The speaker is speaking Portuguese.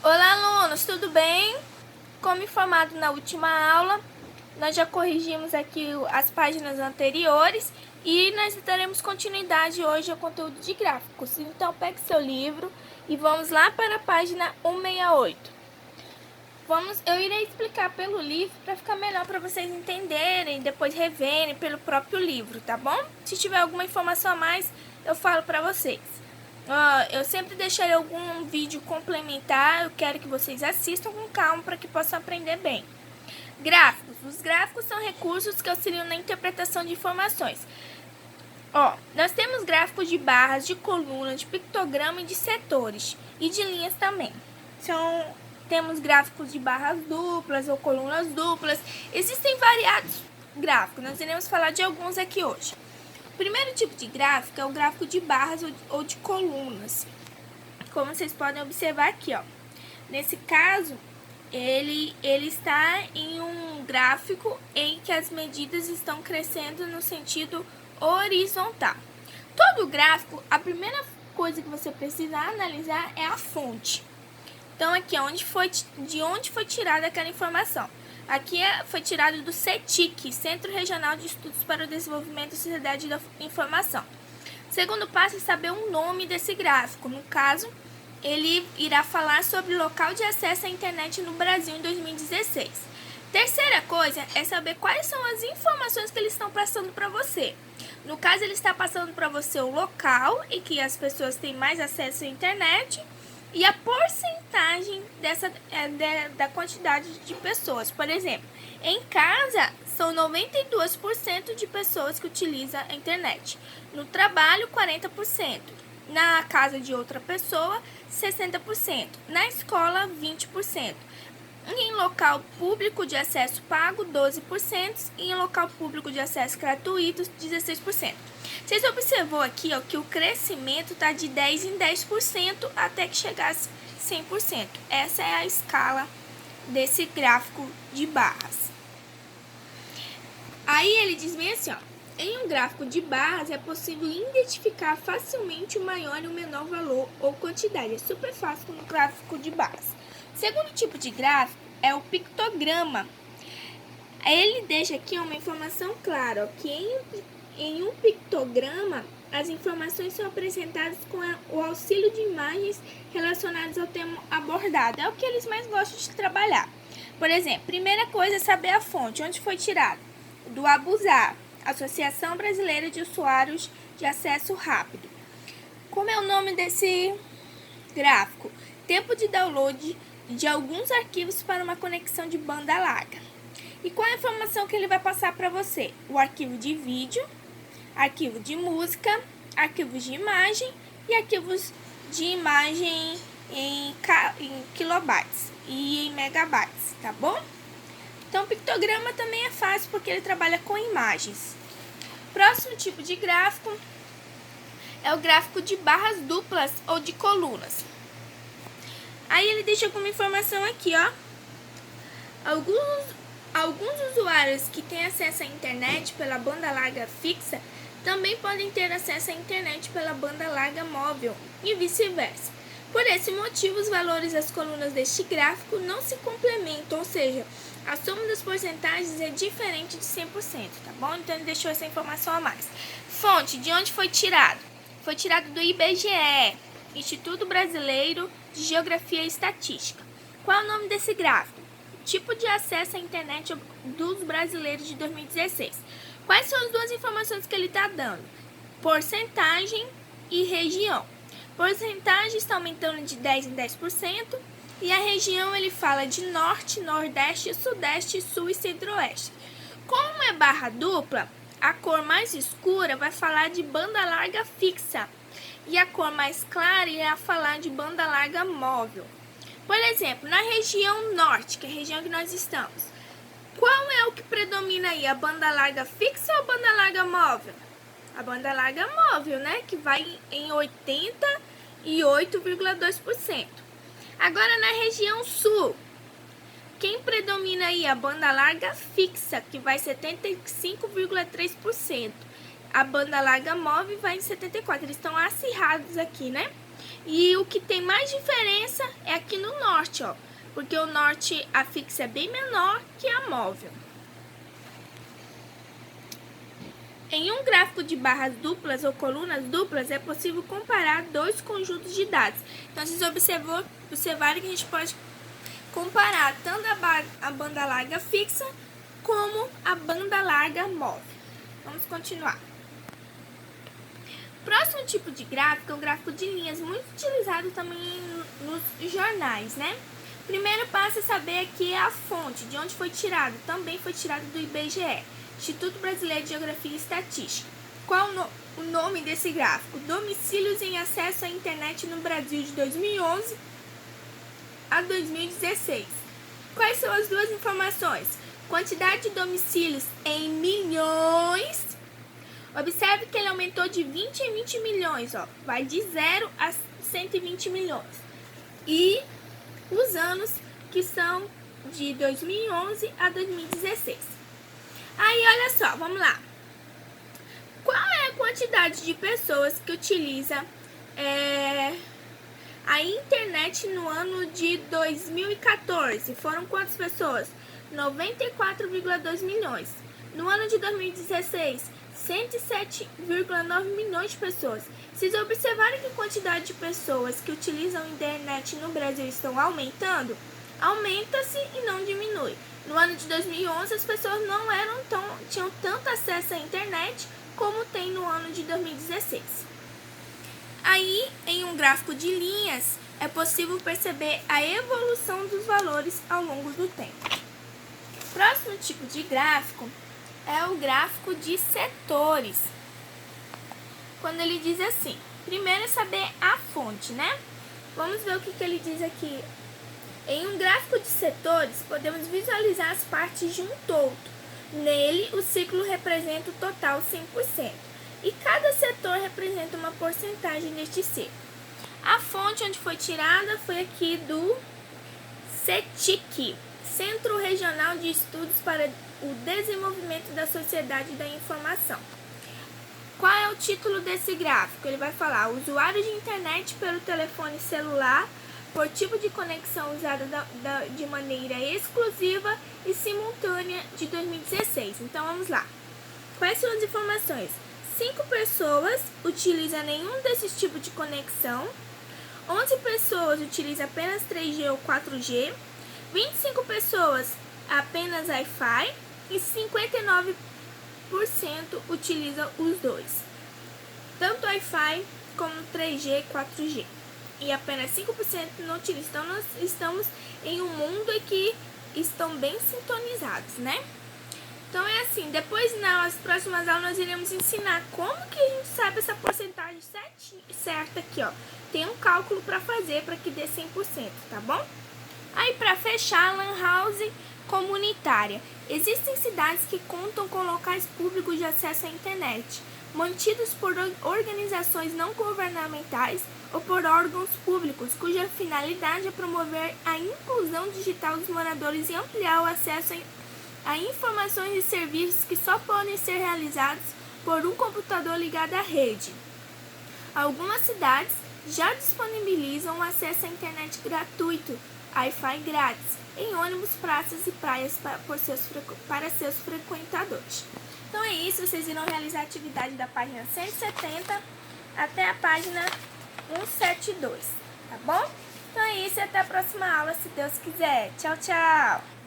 Olá, alunos, tudo bem? Como informado na última aula, nós já corrigimos aqui as páginas anteriores e nós daremos continuidade hoje ao conteúdo de gráficos. Então, pegue seu livro e vamos lá para a página 168. Eu irei explicar pelo livro para ficar melhor para vocês entenderem, depois reverem pelo próprio livro, tá bom? Se tiver alguma informação a mais, eu falo para vocês. Eu sempre deixarei algum vídeo complementar, eu quero que vocês assistam com calma para que possam aprender bem. Gráficos. Os gráficos são recursos que auxiliam na interpretação de informações. Nós temos gráficos de barras, de colunas, de pictograma e de setores, e de linhas também. Temos gráficos de barras duplas ou colunas duplas. Existem variados gráficos, nós iremos falar de alguns aqui hoje. O primeiro tipo de gráfico é o gráfico de barras ou de colunas. Como vocês podem observar aqui, nesse caso, ele está em um gráfico em que as medidas estão crescendo no sentido horizontal. Todo gráfico, a primeira coisa que você precisa analisar é a fonte. Então, aqui de onde foi tirada aquela informação. Aqui foi tirado do CETIC, Centro Regional de Estudos para o Desenvolvimento da Sociedade da Informação. O segundo passo é saber o nome desse gráfico. No caso, ele irá falar sobre o local de acesso à internet no Brasil em 2016. Terceira coisa é saber quais são as informações que eles estão passando para você. No caso, ele está passando para você o local em que as pessoas têm mais acesso à internet e a porcentagem da quantidade de pessoas. Por exemplo, em casa, são 92% de pessoas que utilizam a internet. No trabalho, 40%. Na casa de outra pessoa, 60%. Na escola, 20%. Em local público de acesso pago, 12%. E em local público de acesso gratuito, 16%. Vocês observou aqui que o crescimento está de 10 em 10% até que chegasse 100%. Essa é a escala desse gráfico de barras. Aí ele diz bem assim, em um gráfico de barras é possível identificar facilmente o maior e o menor valor ou quantidade. É super fácil no gráfico de barras. O segundo tipo de gráfico é o pictograma. Ele deixa aqui uma informação clara, que em um pictograma, as informações são apresentadas com o auxílio de imagens relacionadas ao tema abordado. É o que eles mais gostam de trabalhar. Por exemplo, primeira coisa é saber a fonte, onde foi tirado. Do ABUSAR, Associação Brasileira de Usuários de Acesso Rápido. Como é o nome desse gráfico? Tempo de download de alguns arquivos para uma conexão de banda larga. E qual é a informação que ele vai passar para você? O arquivo de vídeo, arquivo de música, arquivos de imagem e arquivos de imagem em kilobytes e em megabytes, tá bom? Então, o pictograma também é fácil porque ele trabalha com imagens. Próximo tipo de gráfico é o gráfico de barras duplas ou de colunas. Aí ele deixa alguma informação aqui, Alguns usuários que têm acesso à internet pela banda larga fixa também podem ter acesso à internet pela banda larga móvel e vice-versa. Por esse motivo, os valores das colunas deste gráfico não se complementam, ou seja, a soma das porcentagens é diferente de 100%, tá bom? Então, ele deixou essa informação a mais. Fonte, de onde foi tirado? Foi tirado do IBGE, Instituto Brasileiro de Geografia e Estatística. Qual é o nome desse gráfico? Tipo de acesso à internet dos brasileiros de 2016. Quais são as duas informações que ele está dando? Porcentagem e região. Porcentagem está aumentando de 10 em 10%. E a região ele fala de norte, nordeste, sudeste, sul e centro-oeste. Como é barra dupla, a cor mais escura vai falar de banda larga fixa. E a cor mais clara irá falar de banda larga móvel. Por exemplo, na região norte, que é a região que nós estamos, qual é o que predomina aí? A banda larga fixa ou a banda larga móvel? A banda larga móvel, né? Que vai em 88,2%. Agora, na região sul, quem predomina aí? A banda larga fixa, que vai 75,3%. A banda larga móvel vai em 74%. Eles estão acirrados aqui, né? E o que tem mais diferença é aqui no norte, ó, porque o norte a fixa é bem menor que a móvel. Em um gráfico de barras duplas ou colunas duplas, é possível comparar dois conjuntos de dados. Então, vocês observaram que a gente pode comparar tanto a banda larga fixa como a banda larga móvel. Vamos continuar. Próximo tipo de gráfico é um gráfico de linhas, muito utilizado também nos jornais, né? Primeiro passo é saber aqui a fonte, de onde foi tirado. Também foi tirado do IBGE, Instituto Brasileiro de Geografia e Estatística. Qual o nome desse gráfico? Domicílios em acesso à internet no Brasil de 2011 a 2016. Quais são as duas informações? Quantidade de domicílios em milhões. Observe que ele aumentou de 20 em 20 milhões, ó. Vai de 0 a 120 milhões. E os anos que são de 2011 a 2016. Aí, olha só, vamos lá. Qual é a quantidade de pessoas que utiliza a internet no ano de 2014? Foram quantas pessoas? 94,2 milhões. No ano de 2016, 107,9 milhões de pessoas. Vocês observaram que a quantidade de pessoas que utilizam a internet no Brasil estão aumentando? Aumenta-se e não diminui. No ano de 2011, as pessoas não tinham tanto acesso à internet como tem no ano de 2016. Aí, em um gráfico de linhas, é possível perceber a evolução dos valores ao longo do tempo. Próximo tipo de gráfico é o gráfico de setores. Quando ele diz assim, primeiro é saber a fonte, né? Vamos ver o que ele diz aqui. Em um gráfico de setores, podemos visualizar as partes de um todo. Nele, o ciclo representa o total 100%. E cada setor representa uma porcentagem deste ciclo. A fonte onde foi tirada foi aqui do CETIC, Centro Regional de Estudos para o Desenvolvimento da Sociedade da Informação. Qual é o título desse gráfico? Ele vai falar usuário de internet pelo telefone celular por tipo de conexão usada de maneira exclusiva e simultânea de 2016. Então, vamos lá. Quais são as informações? 5 pessoas utilizam nenhum desses tipos de conexão. 11 pessoas utilizam apenas 3G ou 4G. 25 pessoas apenas Wi-Fi. E 59% utilizam os dois. Tanto Wi-Fi como 3G e 4G. E apenas 5% não utilizam. Então, nós estamos em um mundo em que estão bem sintonizados, né? Então, é assim, depois nas próximas aulas nós iremos ensinar como que a gente sabe essa porcentagem certa aqui, ó. Tem um cálculo para fazer para que dê 100%, tá bom? Aí, para fechar, Lan House comunitária. Existem cidades que contam com locais públicos de acesso à internet, mantidos por organizações não governamentais ou por órgãos públicos, cuja finalidade é promover a inclusão digital dos moradores e ampliar o acesso a informações e serviços que só podem ser realizados por um computador ligado à rede. Algumas cidades já disponibilizam acesso à internet gratuito, Wi-Fi grátis, em ônibus, praças e praias para seus frequentadores. Então é isso, vocês irão realizar a atividade da página 170 até a página 172, tá bom? Então é isso e até a próxima aula, se Deus quiser. Tchau, tchau!